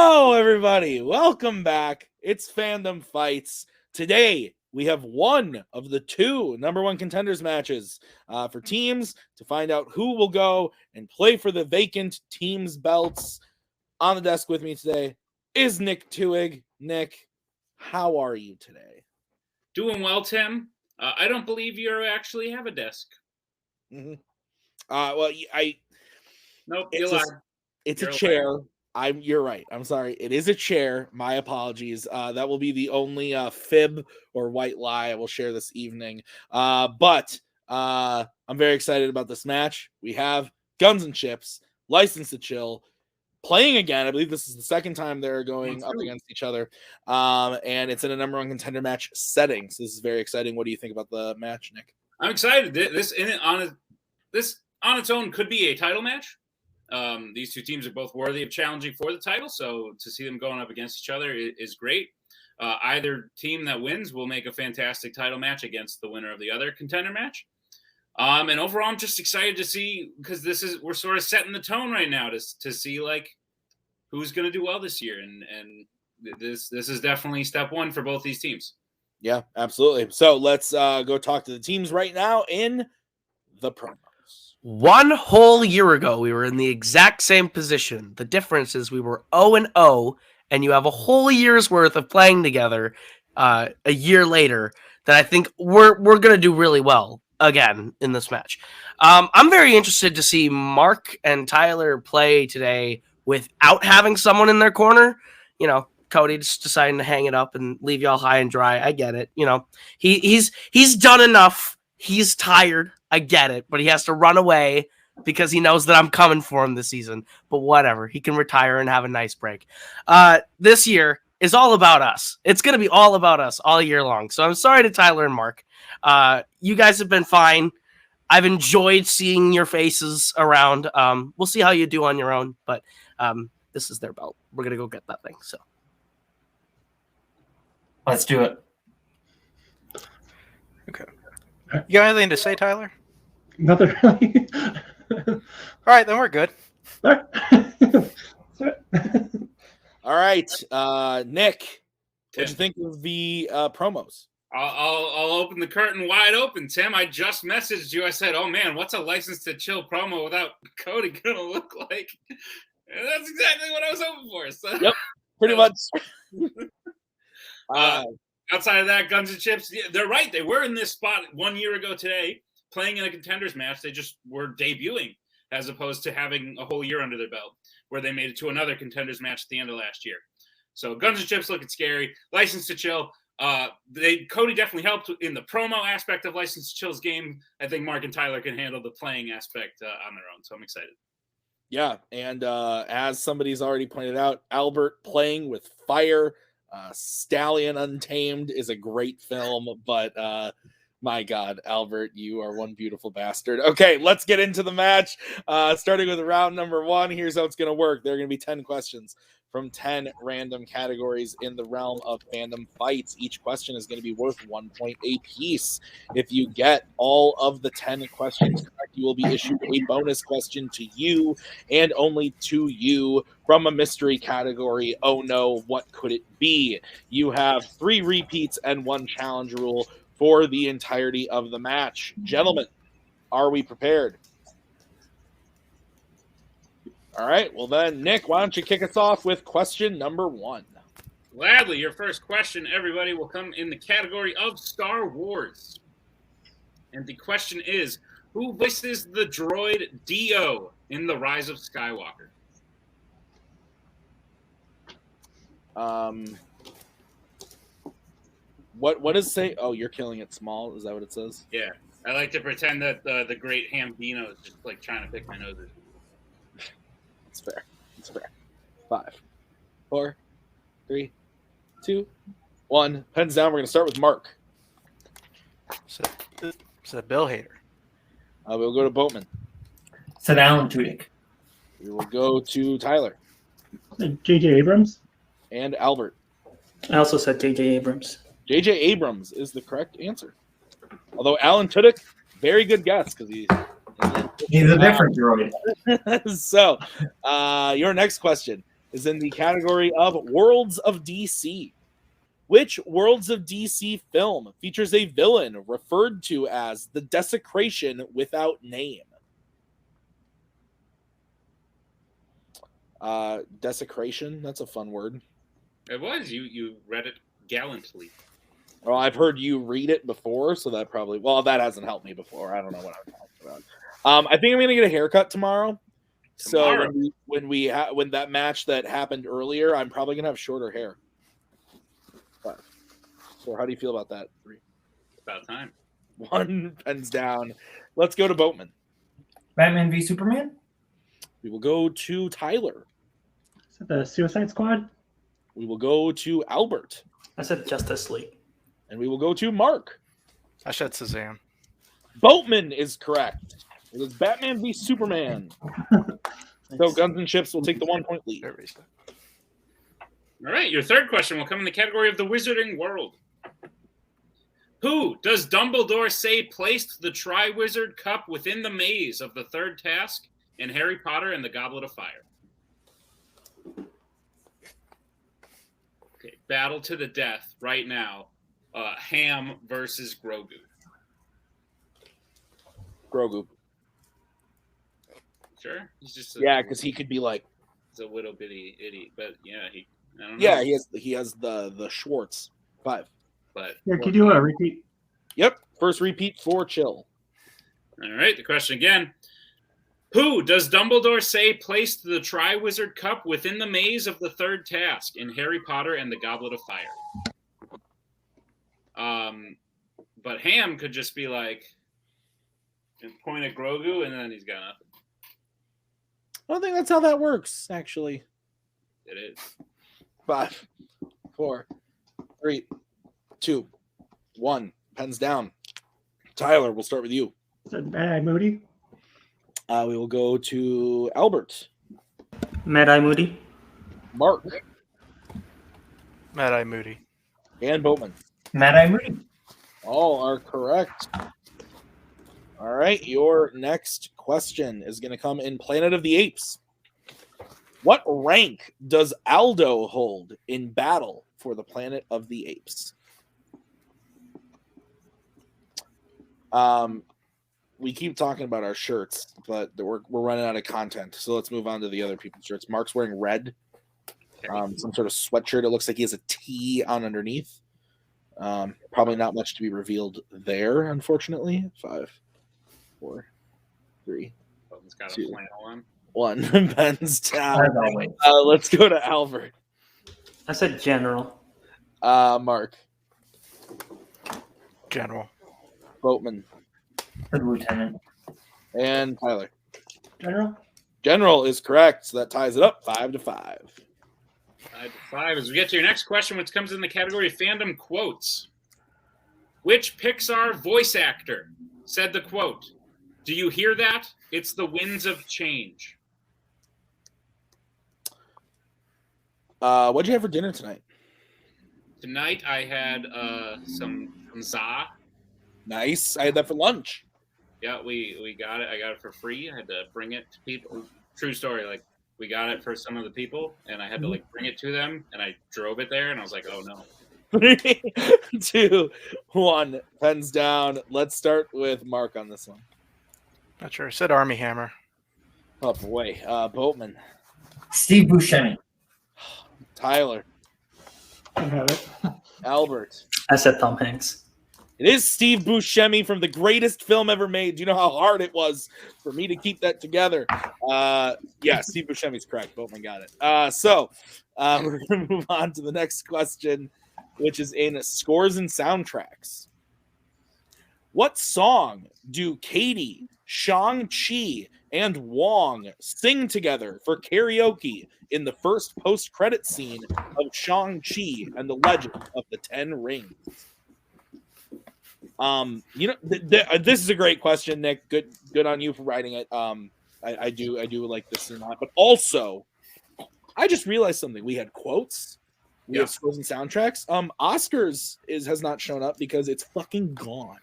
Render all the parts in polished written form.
Hello, everybody. Welcome back. It's Fandom Fights. Today, we have one of the two number one contenders matches for teams to find out who will go and play for the vacant teams belts. On the desk with me today is Nick Twohig. Nick, how are you today? Doing well, Tim. I don't believe you actually have a desk. Mm-hmm. Nope, you lied. It's a chair. You're right. I'm sorry. It is a chair. My apologies. That will be the only fib or white lie I will share this evening. But I'm very excited about this match. We have Guns and Chips, License to Chill, playing again. I believe this is the second time they're going up against each other. And it's in a number one contender match setting. So this is very exciting. What do you think about the match, Nick? I'm excited. This on its own could be a title match. These two teams are both worthy of challenging for the title, so to see them going up against each other is great. Either team that wins will make a fantastic title match against the winner of the other contender match. And overall, I'm just excited to see, because we're sort of setting the tone right now to see like who's going to do well this year, and this is definitely step one for both these teams. Yeah, absolutely. So let's go talk to the teams right now in the promo. 1 whole year ago, we were in the exact same position. The difference is we were 0-0, and you have a whole year's worth of playing together a year later that I think we're going to do really well again in this match. I'm very interested to see Mark and Tyler play today without having someone in their corner. You know, Cody just deciding to hang it up and leave y'all high and dry. I get it. You know, he's done enough. He's tired. I get it, but he has to run away because he knows that I'm coming for him this season. But whatever, he can retire and have a nice break. This year is all about us. It's going to be all about us all year long. So I'm sorry to Tyler and Mark. You guys have been fine. I've enjoyed seeing your faces around. We'll see how you do on your own, but this is their belt. We're going to go get that thing. So let's do it. Okay. You got anything to say, Tyler? Nothing really. All right, then we're good. All right, Nick, what'd you think of the promos? I'll open the curtain wide open, Tim. I just messaged you. I said, "Oh man, what's a License to Chill promo without Cody gonna look like?" And that's exactly what I was hoping for. So. Yep, pretty much. Outside of that, Guns and Chips, yeah, they're right. They were in this spot 1 year ago today, playing in a contenders match. They just were debuting as opposed to having a whole year under their belt, where they made it to another contenders match at the end of last year. So Guns and Chips looking scary. License to Chill. Cody definitely helped in the promo aspect of License to Chill's game. I think Mark and Tyler can handle the playing aspect on their own. So I'm excited. Yeah, and as somebody's already pointed out, Albert playing with fire. Stallion Untamed is a great film, but my God, Albert, you are one beautiful bastard. Okay, let's get into the match. Starting with round number 1, here's how it's going to work. There are going to be 10 questions from 10 random categories in the realm of fandom fights. Each question is going to be worth 1 point a piece. If you get all of the 10 questions correct, you will be issued a bonus question to you and only to you from a mystery category. Oh no, what could it be? You have 3 repeats and 1 challenge rule for the entirety of the match. Gentlemen, are we prepared? All right, well then, Nick, why don't you kick us off with question number 1? Gladly, your first question, everybody, will come in the category of Star Wars. And the question is, who voices the droid Dio in The Rise of Skywalker? What does it say? Oh, you're killing it small. Is that what it says? Yeah, I like to pretend that the great Hambino is just like trying to pick my noses. It's fair. It's fair. 5, 4, 3, 2, 1. Pens down. We're going to start with Mark. It's a Bill Hader. We'll go to Boatman. Said Alan Tudyk. We will go to Tyler. J.J. Abrams. And Albert. I also said J.J. Abrams. J.J. Abrams is the correct answer. Although Alan Tudyk, very good guess because he's a different droid. So, your next question. is in the category of Worlds of DC. Which Worlds of DC film features a villain referred to as the Desecration without name? Desecration, that's a fun word. It was. You read it gallantly. Well, I've heard you read it before, so that probably... Well, that hasn't helped me before. I don't know what I'm talking about. I think I'm going to get a haircut tomorrow. So when that match that happened earlier, I'm probably going to have shorter hair. So how do you feel about that? 3. It's about time. 1, pens down. Let's go to Boatman. Batman v Superman? We will go to Tyler. Is it the Suicide Squad? We will go to Albert. I said Justice League. And we will go to Mark. I said Shazam. Boatman is correct. It is Batman v Superman. So Guns and Chips will take the 1-point lead. All right, your third question will come in the category of the Wizarding World. Who does Dumbledore say placed the Triwizard Cup within the maze of the third task in Harry Potter and the Goblet of Fire? Okay, battle to the death right now. Ham versus Grogu. Grogu. Sure, he's just because he could be like... He's a little bitty idiot, but yeah, I don't know. Yeah, he has the Schwartz 5. But Yeah, can you do a repeat? Yep, first repeat for Chill. All right, the question again. Who does Dumbledore say placed the Triwizard Cup within the maze of the third task in Harry Potter and the Goblet of Fire? But Ham could just be like, and point at Grogu, and then he's got nothing. I don't think that's how that works, actually. It is. 5, 4, 3, 2, 1. Pens down. Tyler, we'll start with you. Is it Mad Eye Moody? We will go to Albert. Mad Eye Moody. Mark. Mad Eye Moody. And Boatman. Mad Eye Moody. All are correct. All right, your next question is going to come in Planet of the Apes. What rank does Aldo hold in battle for the Planet of the Apes? We keep talking about our shirts, but we're running out of content. So let's move on to the other people's shirts. Mark's wearing red, some sort of sweatshirt. It looks like he has a T on underneath. Probably not much to be revealed there, unfortunately. 5, 4, 3, He's got 2, a flannel on. 1. Pens down. As always. Let's go to Albert. I said General. Mark. General. Boatman. The Lieutenant. And Tyler. General? General is correct, so that ties it up 5-5. 5-5. As we get to your next question, which comes in the category of fandom quotes. Which Pixar voice actor said the quote, "Do you hear that? It's the winds of change." What'd you have for dinner tonight? Tonight I had some za. Nice. I had that for lunch. Yeah, we got it. I got it for free. I had to bring it to people. True story. Like, we got it for some of the people, and I had to bring it to them, and I drove it there, and I was like, oh no. 3, 2, 1. Pens down. Let's start with Mark on this one. Not sure. I said Army Hammer. Oh boy. Boatman. Steve Buscemi. Tyler. I have it. Albert. I said Tom Hanks. It is Steve Buscemi from the greatest film ever made. Do you know how hard it was for me to keep that together? Yeah, Steve Buscemi's correct. Boatman got it. So we're going to move on to the next question, which is in scores and soundtracks. What song do Katie, Shang-Chi, and Wong sing together for karaoke in the first post-credit scene of Shang-Chi and the Legend of the Ten Rings? This is a great question, Nick. Good on you for writing it. I do like this a lot, but also I just realized something. We had quotes, we have scores and soundtracks. Oscars has not shown up because it's fucking gone,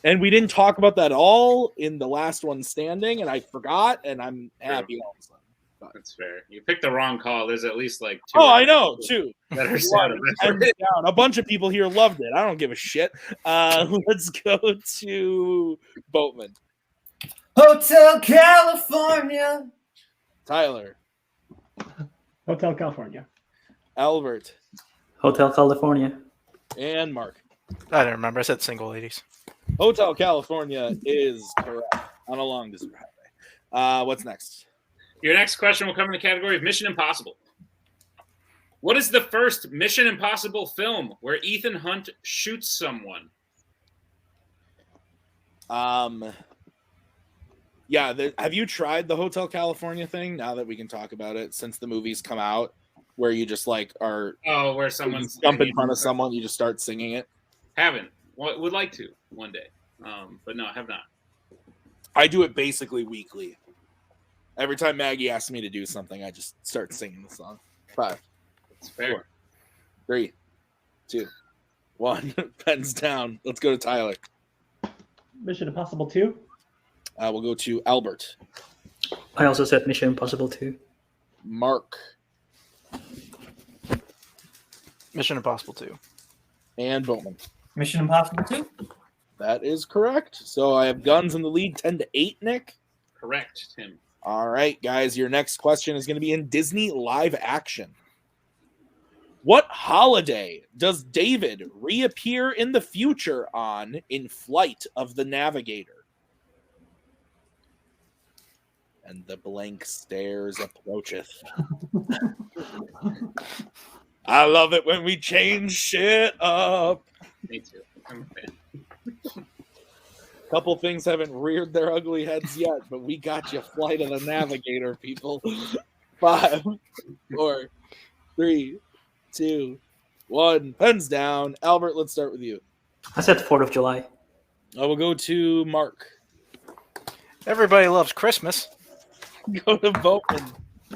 and we didn't talk about that all in the last one standing, and I forgot, and I'm happy all of a sudden. That's fair. You picked the wrong call. There's at least like 2. Oh, I know, 2. That are sad about Hands it. down. A bunch of people here loved it. I don't give a shit. Let's go to Boatman. Hotel California. Tyler. Hotel California. Albert. Hotel California. And Mark. I don't remember. I said single ladies. Hotel California is correct on a long distance highway. What's next? Your next question will come in the category of Mission Impossible. What is the first Mission Impossible film where Ethan Hunt shoots someone? Yeah, have you tried the Hotel California thing now that we can talk about it since the movie's come out where you just like are Where someone's jump in front of someone, you just start singing it? Haven't. Would like to one day. But no, I have not. I do it basically weekly. Every time Maggie asks me to do something, I just start singing the song. 5, It's fair. 4, 3, 2, 1. Pens down. Let's go to Tyler. Mission Impossible 2. We'll go to Albert. I also said Mission Impossible 2. Mark. Mission Impossible 2. And Bowman. Mission Impossible 2. That is correct. So I have guns in the lead 10-8, Nick. Correct, Tim. All right, guys. Your next question is going to be in Disney live action. What holiday does David reappear in the future on in Flight of the Navigator? And the blank stares approacheth. I love it when we change shit up. Me too. I'm a fan. Couple things haven't reared their ugly heads yet, but we got you, Flight of the Navigator, people. 5, 4, 3, 2, 1. Pens down. Albert, let's start with you. I said 4th of July. I will go to Mark. Everybody loves Christmas. Go to Boatman.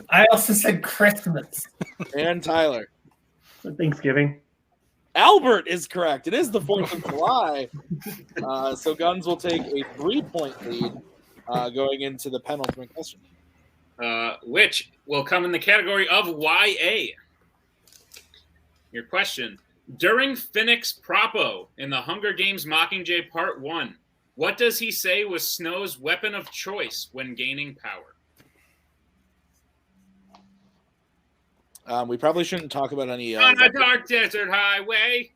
I also said Christmas. And Tyler. Thanksgiving. Albert is correct. It is the 4th of July. So Guns will take a 3-point lead going into the penultimate question. Which will come in the category of YA. Your question. During Phoenix Propo in the Hunger Games Mockingjay Part 1, what does he say was Snow's weapon of choice when gaining power? We probably shouldn't talk about any... On a dark desert highway.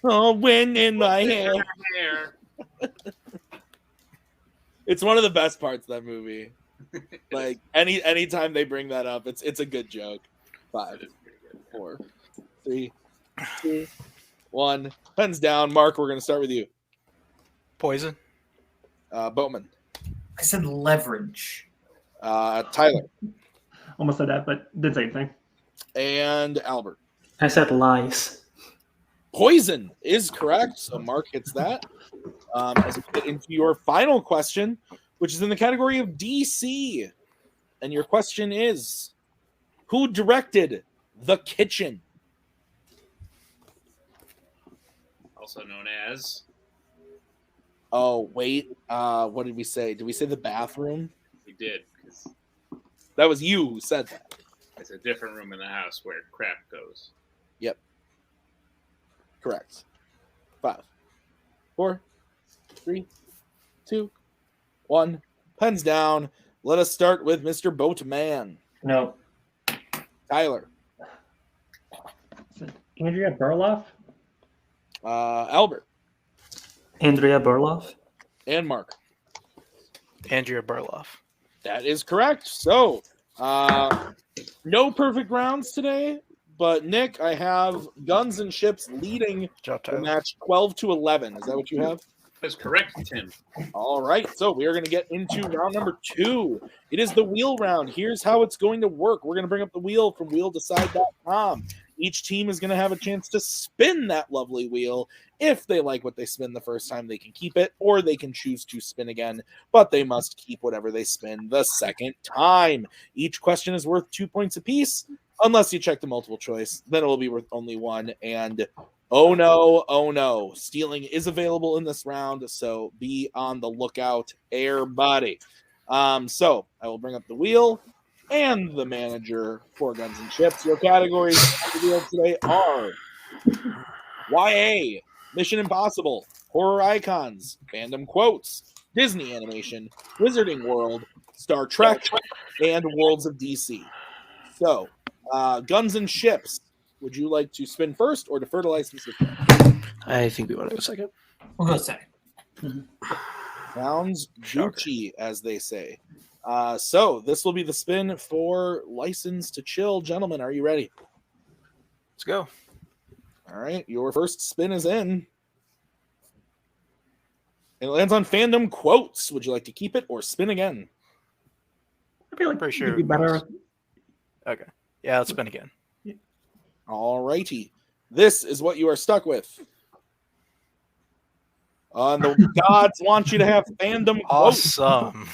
Oh, wind in my hair. It's one of the best parts of that movie. Like anytime they bring that up, it's a good joke. 5, 4, 3, 2, 1. Pens down. Mark, we're going to start with you. Poison. Boatman. I said leverage. Tyler. Almost said that, but did same thing. And Albert. I said lies. Poison is correct. So Mark hits that. As we get into your final question, which is in the category of DC. And your question is, who directed The Kitchen? Also known as... Oh, wait. What did we say? Did we say the bathroom? We did. That was you who said that. It's a different room in the house where crap goes. Yep. Correct. 5, 4, 3, 2, 1. Pens down. Let us start with Mr. Boatman. No. Tyler. Andrea Burloff. Albert. Andrea Burloff. And Mark. Andrea Burloff. That is correct. So, no perfect rounds today, but Nick, I have Guns and Ships leading Job the title. match 12-11. Is that what you have? That's correct, Tim. All right, so we are going to get into round number 2. It is the wheel round. Here's how it's going to work. We're going to bring up the wheel from wheeldecide.com. Each team is going to have a chance to spin that lovely wheel. If they like what they spin the first time, they can keep it, or they can choose to spin again, but they must keep whatever they spin the second time. Each question is worth 2 points apiece, unless you check the multiple choice. Then it will be worth only 1, and oh no, stealing is available in this round, so be on the lookout, everybody. So I will bring up the wheel and the manager for Guns and Chips. Your categories on the wheel today are YA, Mission Impossible, Horror Icons, Fandom Quotes, Disney Animation, Wizarding World, Star Trek, and Worlds of DC. So, Guns and Chips, would you like to spin first or defer to licensed? I think we want to go second. We'll go second. Sounds Shocker. Gucci, as they say. So this will be the spin for License to Chill. Gentlemen, are you ready? Let's go. All right, your first spin is in. And it lands on Fandom Quotes. Would you like to keep it or spin again? I feel like Pretty it'd sure be better. Okay. Yeah, let's spin again. All righty. This is what you are stuck with. And the gods want you to have Fandom Quotes. Awesome.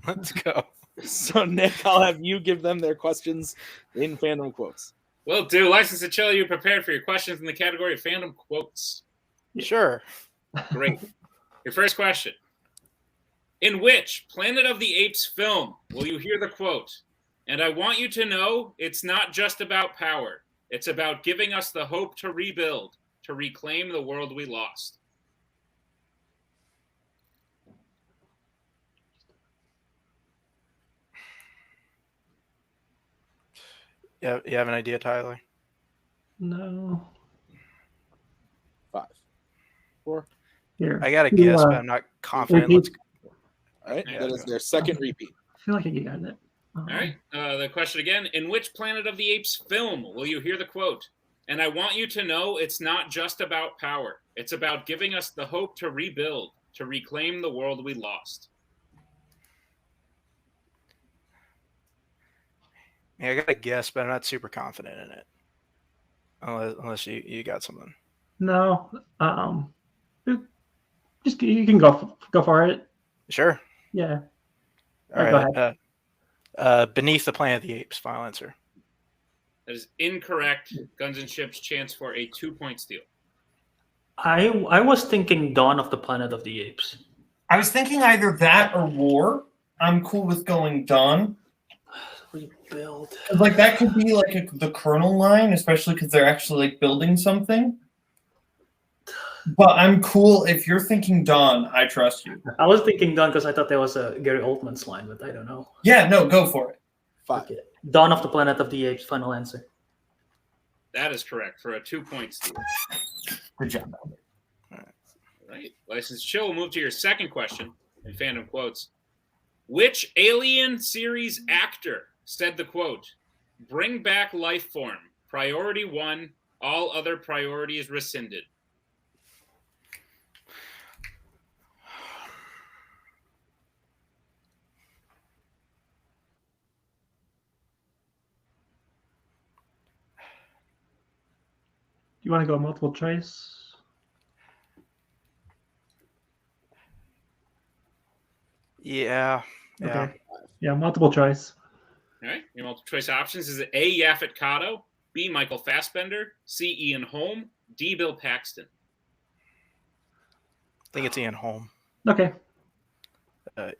Let's go. So, Nick, I'll have you give them their questions in Fandom Quotes. Will do. License to Chill, you prepared for your questions in the category of Fandom Quotes. Sure. Great. Your first question. In which Planet of the Apes film will you hear the quote, "And I want you to know it's not just about power. It's about giving us the hope to rebuild, to reclaim the world we lost"? Yeah, you have an idea, Tyler? No. 5, 4. Here. I got a You, guess, but I'm not confident. repeat. Let's All right, Yeah. that is their second repeat. I feel like I got it. All right. The question again. In which Planet of the Apes film will you hear the quote, "And I want you to know it's not just about power. It's about giving us the hope to rebuild, to reclaim the world we lost"? Yeah, I got a guess, but I'm not super confident in it. Unless you got something. No. Just you can go for it. Sure. Yeah. All All right, go right. Beneath the Planet of the Apes, final answer. That is incorrect. Guns and Chips chance for a 2-point steal. I was thinking Dawn of the Planet of the Apes. I was thinking either that or War. I'm cool with going Dawn. Rebuild. Like that could be like the Colonel line, especially because they're actually like building something. But I'm cool if you're thinking Dawn. I trust you. I was thinking Dawn because I thought there was a Gary Oldman's line, but I don't know. Yeah, no, go for it. 5. Okay. Dawn of the Planet of the Apes, final answer. That is correct for a 2-point steal. Good job, Albert. All right. License Chill will move to your second question in Fandom Quotes. Which Alien series actor said the quote, "Bring back life form, priority 1, all other priorities rescinded"? You want to go multiple choice? Yeah. Yeah. Okay. Yeah, multiple choice. All right. Your multiple choice options is A. Yaphet Kotto, B. Michael Fassbender, C. Ian Holm, D. Bill Paxton. I think it's Ian Holm. Okay.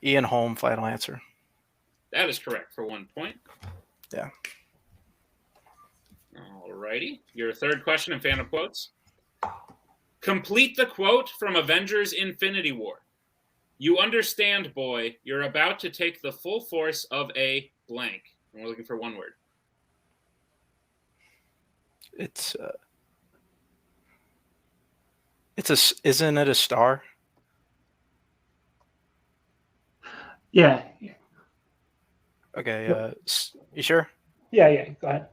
Ian Holm, final answer. That is correct for 1 point. Yeah. All righty. Your third question in Fandom Quotes. Complete the quote from Avengers Infinity War. "You understand, boy, you're about to take the full force of a blank." And we're looking for one word. It's isn't it a star? Yeah. Okay. You sure? Yeah. Go ahead.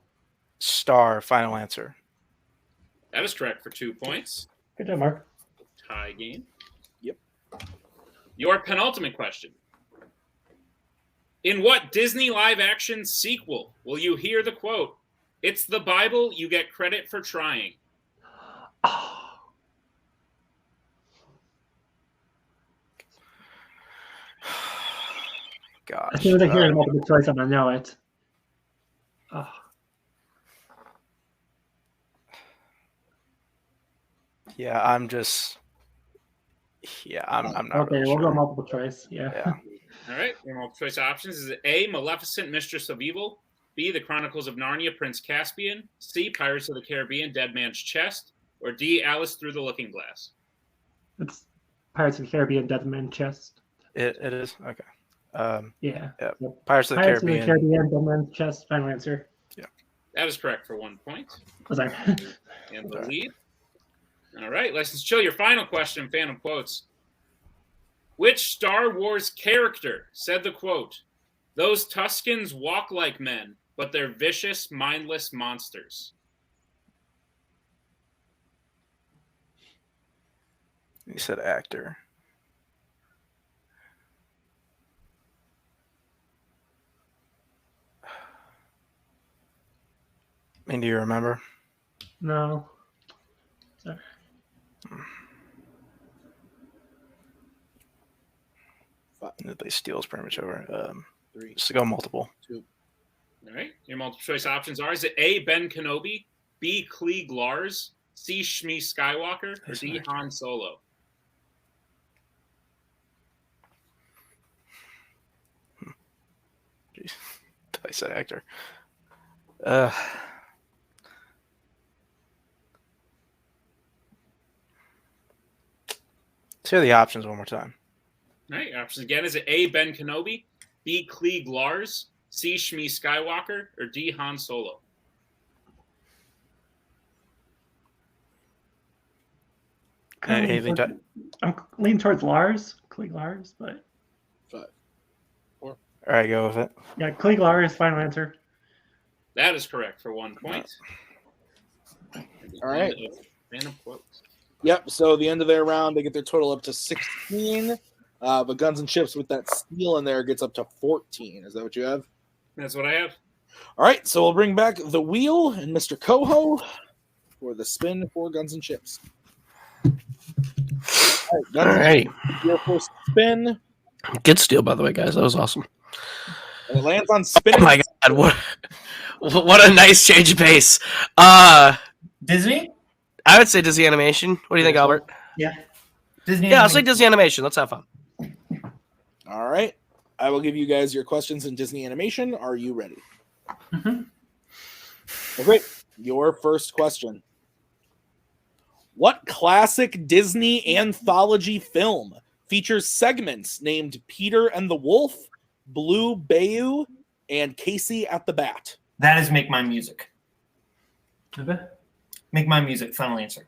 Star, final answer. That is correct for 2 points. Good job, Mark. Tie game. Yep. Your penultimate question. In what Disney live-action sequel will you hear the quote, "It's the Bible, you get credit for trying"? Oh, Gosh. as soon as I hear the multiple choice, I'm gonna know it. Oh. Yeah, I'm not Okay, really we'll sure. go multiple choice. Yeah. Yeah. All right. Your multiple choice options is A, Maleficent, Mistress of Evil. B, The Chronicles of Narnia, Prince Caspian. C, Pirates of the Caribbean, Dead Man's Chest. Or D, Alice Through the Looking Glass. It's Pirates of the Caribbean, Dead Man's Chest. It is? Okay. Yeah. Yeah. Yep. Pirates of the Pirates of the Caribbean. Caribbean, Dead Man's Chest. Final answer. That is correct for 1 point. Was I? And the lead. All right. License Chill, your final question, Phantom Quotes. Which Star Wars character said the quote, "Those Tuscans walk like men, but they're vicious, mindless monsters"? You said actor. I mean, do you remember? No. Sorry. They steals pretty much over. 3, Just to go multiple. 2. All right. Your multiple choice options are: is it A, Ben Kenobi, B, Klieg Lars, C, Shmi Skywalker, or D, Han Solo? Jeez. I said actor. Let's hear the options one more time. All right. Your options again: is it A, Ben Kenobi, B, Klieg Lars, C, Shmi Skywalker, or D, Han Solo? Anything? I'm leaning towards Lars, Klieg Lars, but 5, 4. All right, go with it. yeah, Klieg Lars. Final answer. That is correct for 1 point. All right. Random quotes. Yep. So the end of their round, they get their total up to 16. But Guns and Chips with that steal in there gets up to 14. Is that what you have? That's what I have. All right. So we'll bring back the wheel and Mr. Koho for the spin for Guns and Chips. All right. All right. Your first spin. Good steal, by the way, guys. That was awesome. And it lands on spinning. Oh my god, what a nice change of pace. Disney? I would say Disney Animation. What do you think, Albert? Yeah. Disney. Yeah, I'll say Disney Animation. Let's have fun. All right. I will give you guys your questions in Disney Animation. Are you ready? Mhm. Okay. Your first question. What classic Disney anthology film features segments named Peter and the Wolf, Blue Bayou, and Casey at the Bat? That is Make My Music. Okay. Make My Music. Final answer.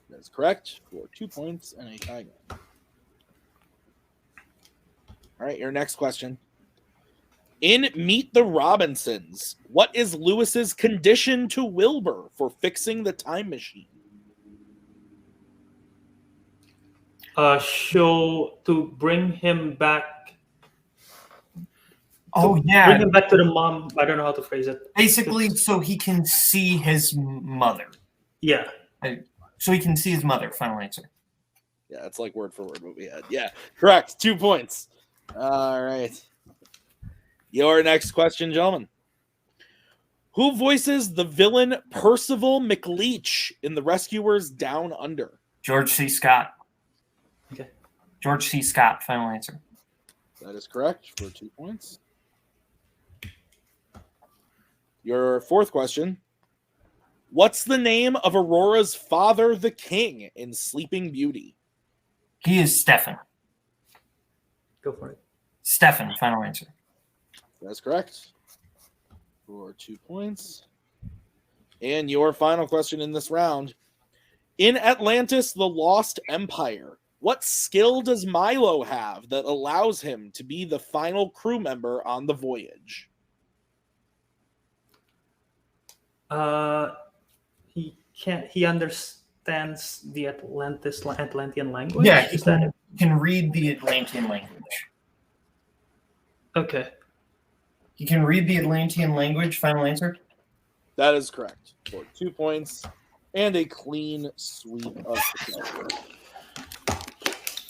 That is correct for 2 points and a tie game. All right, your next question. In Meet the Robinsons, what is Lewis's condition to Wilbur for fixing the time machine? Show to bring him back. Oh, Bring yeah. him back to the mom. I don't know how to phrase it. Basically, so he can see his mother. Yeah. So he can see his mother. Final answer. Yeah, it's like word for word what we had. Yeah, correct. 2 points. All right. Your next question, gentlemen. Who voices the villain Percival McLeach in The Rescuers Down Under? George C. Scott. Okay. George C. Scott. Final answer. That is correct for 2 points. Your fourth question. What's the name of Aurora's father, the king, in Sleeping Beauty? He is Stefan. Go for it. Stefan. Final answer. That's correct for 2 points. And your final question in this round. In Atlantis, the Lost Empire, what skill does Milo have that allows him to be the final crew member on the voyage? He understands the Atlantean language. Yeah, he Is that it? can read the Atlantean language. Okay. He can read the Atlantean language. Final answer. That is correct for 2 points and a clean sweep of the board.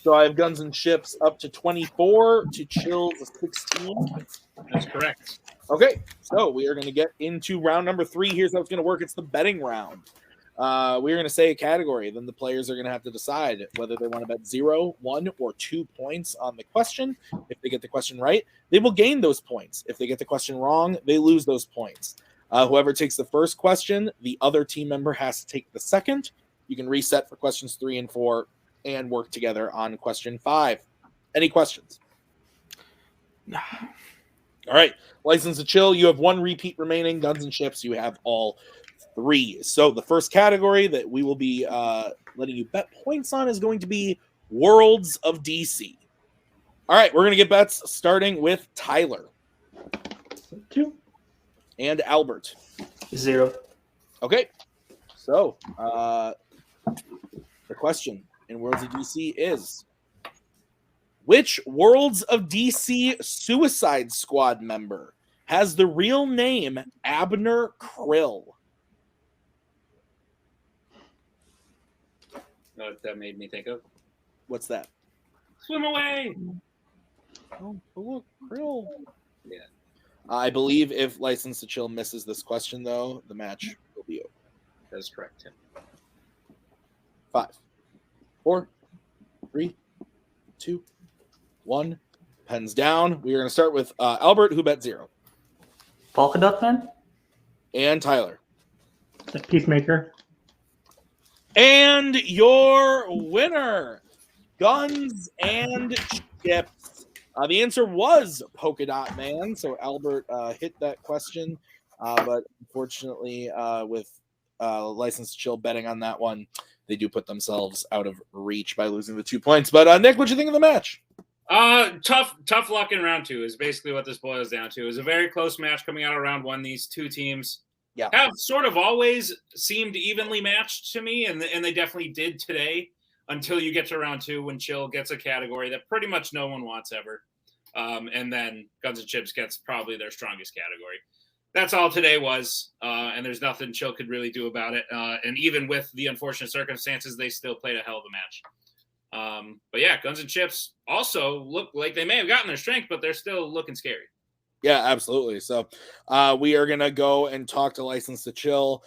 So I have Guns and Ships up to 24 to Chills 16. That's correct. Okay, so we are going to get into round number 3. Here's how it's going to work. It's the betting round. we're going to say a category. Then the players are going to have to decide whether they want to bet 0, 1, or 2 points on the question. If they get the question right, they will gain those points. If they get the question wrong, they lose those points. Whoever takes the first question, the other team member has to take the second. You can reset for questions 3 and 4 and work together on question 5. Any questions? No. All right. License to Chill, you have 1 repeat remaining. Guns and Chips, you have all 3. So the first category that we will be letting you bet points on is going to be Worlds of DC. All right, we're going to get bets starting with Tyler. 2. And Albert. 0. Okay. So the question in Worlds of DC is, which Worlds of DC Suicide Squad member has the real name Abner Krill? What that made me think of? What's that? Swim away. Oh, look, Krill. Yeah. I believe if License to Chill misses this question, though, the match will be over. That's correct, Tim. 5, 4, 3, 2, 1. Pens down. We are going to start with Albert, who bet 0. Polka Dot Man? And Tyler. The Peacemaker. And your winner, Guns and Chips. The answer was Polka Dot Man, so Albert hit that question. But unfortunately, with License to Chill betting on that one, they do put themselves out of reach by losing the 2 points. But Nick, what do you think of the match? Tough luck in round 2 is basically what this boils down to. It was a very close match coming out of round 1. These 2 teams have sort of always seemed evenly matched to me, and they definitely did today until you get to round 2 when Chill gets a category that pretty much no one wants ever. And then Guns and Chips gets probably their strongest category. That's all today was, and there's nothing Chill could really do about it. And even with the unfortunate circumstances, they still played a hell of a match. But yeah, Guns and Chips also look like they may have gotten their strength, but they're still looking scary. Yeah, absolutely. So we are going to go and talk to License to Chill.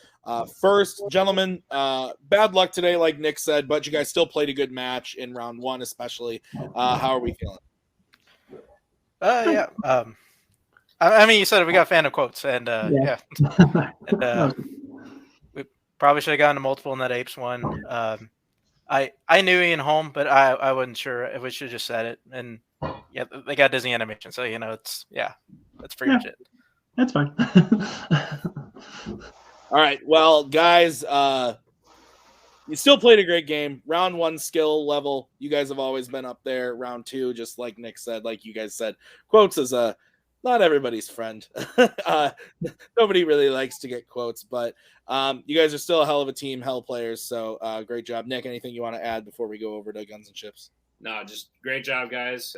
First, gentlemen, bad luck today, like Nick said, but you guys still played a good match in round 1, especially. How are we feeling? Yeah. I mean, you said it, we got Fandom quotes, and yeah. And, we probably should have gotten a multiple in that Apes one. I knew Ian Holm, but I wasn't sure if we should have just said it. And yeah, they got Disney animation, so that's pretty much it. That's fine. All right, well, guys, you still played a great game. Round 1 skill level, you guys have always been up there. Round 2, just like Nick said, like you guys said, quotes is not everybody's friend. Nobody really likes to get quotes, but you guys are still a hell of a team, hell players. So great job, Nick. Anything you want to add before we go over to Guns and Chips? No, just great job, guys.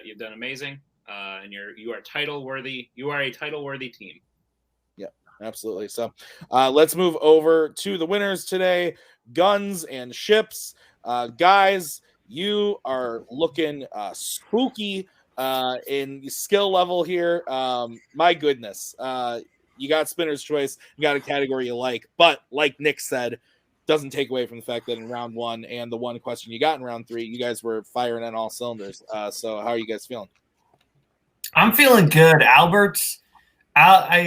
You've done amazing, and you are title worthy. You are a title worthy team. Yeah, absolutely. So let's move over to the winners today, Guns and Chips. Guys, you are looking spooky. In skill level here, my goodness, you got Spinner's Choice, you got a category you like, but like Nick said, doesn't take away from the fact that in round 1 and the one question you got in round 3, you guys were firing on all cylinders. So how are you guys feeling? I'm feeling good. Albert's, me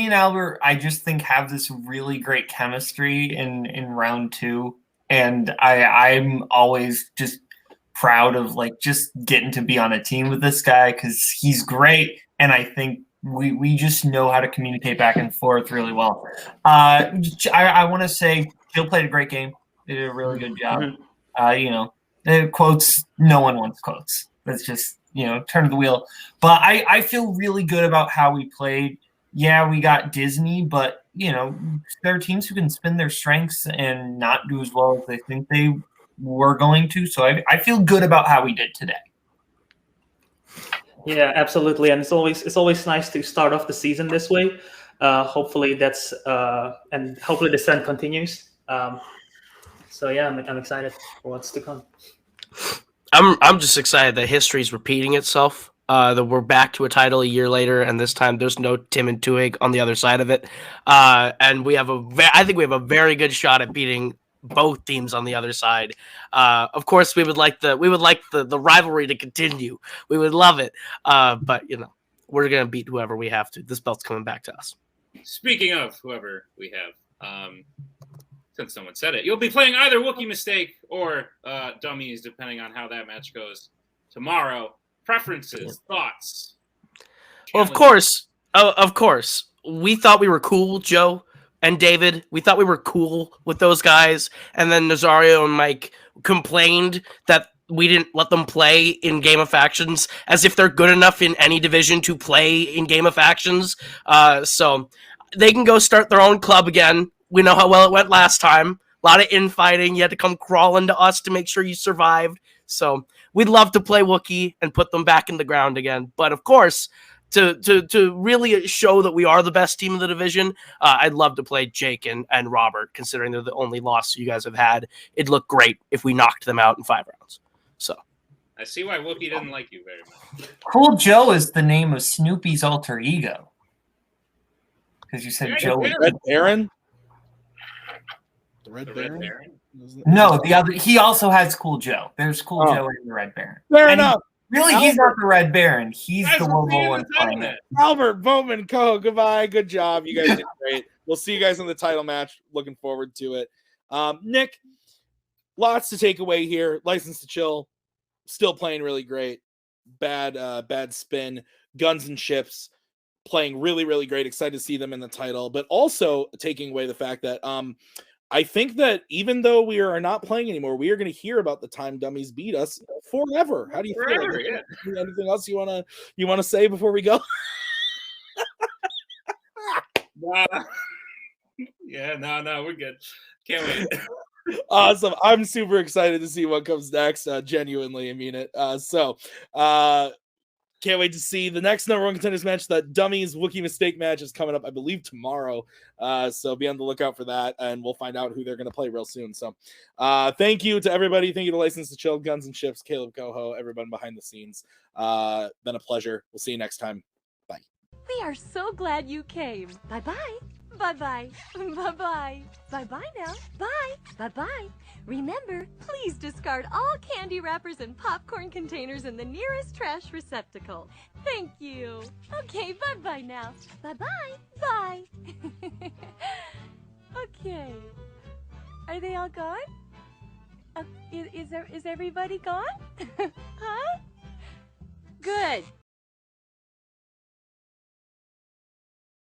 and Albert, I just think have this really great chemistry in round 2, and I'm always just proud of just getting to be on a team with this guy because he's great, and I think we just know how to communicate back and forth really well. I want to say Jill played a great game. They did a really good job. The quotes, no one wants quotes. That's just turn of the wheel. But I feel really good about how we played. Yeah, we got Disney, but there are teams who can spin their strengths and not do as well as they think they were going to. So I feel good about how we did today. Yeah, absolutely, and it's always nice to start off the season this way. Hopefully that's and hopefully the trend continues. So yeah, I'm excited for what's to come. I'm just excited that history's repeating itself. that we're back to a title a year later, and this time there's no Tim and Twohig on the other side of it. And we have I think we have a very good shot at beating both teams on the other side. Of course, we would like the rivalry to continue. We would love it. But we're gonna beat whoever we have to. This belt's coming back to us. Speaking of whoever we have, since no one said it, you'll be playing either Wookiee Mistake or Dummies, depending on how that match goes tomorrow. Preferences, thoughts? Well, of course. We thought we were cool, Joe and David. We thought we were cool with those guys. And then Nazario and Mike complained that we didn't let them play in Game of Factions, as if they're good enough in any division to play in Game of Factions. So they can go start their own club again. We know how well it went last time. A lot of infighting. You had to come crawling to us to make sure you survived. So we'd love to play Wookiee and put them back in the ground again. But of course, to really show that we are the best team in the division, I'd love to play Jake and Robert, considering they're the only loss you guys have had. It'd look great if we knocked them out in 5 rounds. So I see why Wookiee didn't like you very much. Cool Joe is the name of Snoopy's alter ego. Because you said Joe. Red Baron? The The Red Red Baron? Baron? No, the other. He also has Cool Joe. There's Cool Joe and the Red Baron. Fair And enough. Really, he's not the Red Baron. He's Guys, the we're one being one the title playing it. match. Albert, Boatman, Koho, goodbye. Good job. You guys did great. We'll see you guys in the title match. Looking forward to it. Nick, lots to take away here. License to Chill, still playing really great. Bad spin. Guns and Ships, playing really, really great. Excited to see them in the title, but also taking away the fact that I think that even though we are not playing anymore, we are going to hear about the time Dummies beat us forever. How do you feel? Forever, yeah. Anything else you wanna say before we go? Yeah, no, we're good. Can't wait. Awesome. I'm super excited to see what comes next. Genuinely, I mean it. Can't wait to see the next #1 contenders match. That Dummies Wookiee Mistake match is coming up, I believe, tomorrow. So be on the lookout for that, and we'll find out who they're going to play real soon. So thank you to everybody. Thank you to License to Chill, Guns and Ships, Kaleb Koho, everyone behind the scenes. Been a pleasure. We'll see you next time. Bye. We are so glad you came. Bye-bye. Bye-bye. Bye-bye. Bye-bye now. Bye. Bye-bye. Remember, please discard all candy wrappers and popcorn containers in the nearest trash receptacle. Thank you. Okay, bye-bye now. Bye-bye. Bye. Okay. Are they all gone? Is everybody gone? Huh? Good.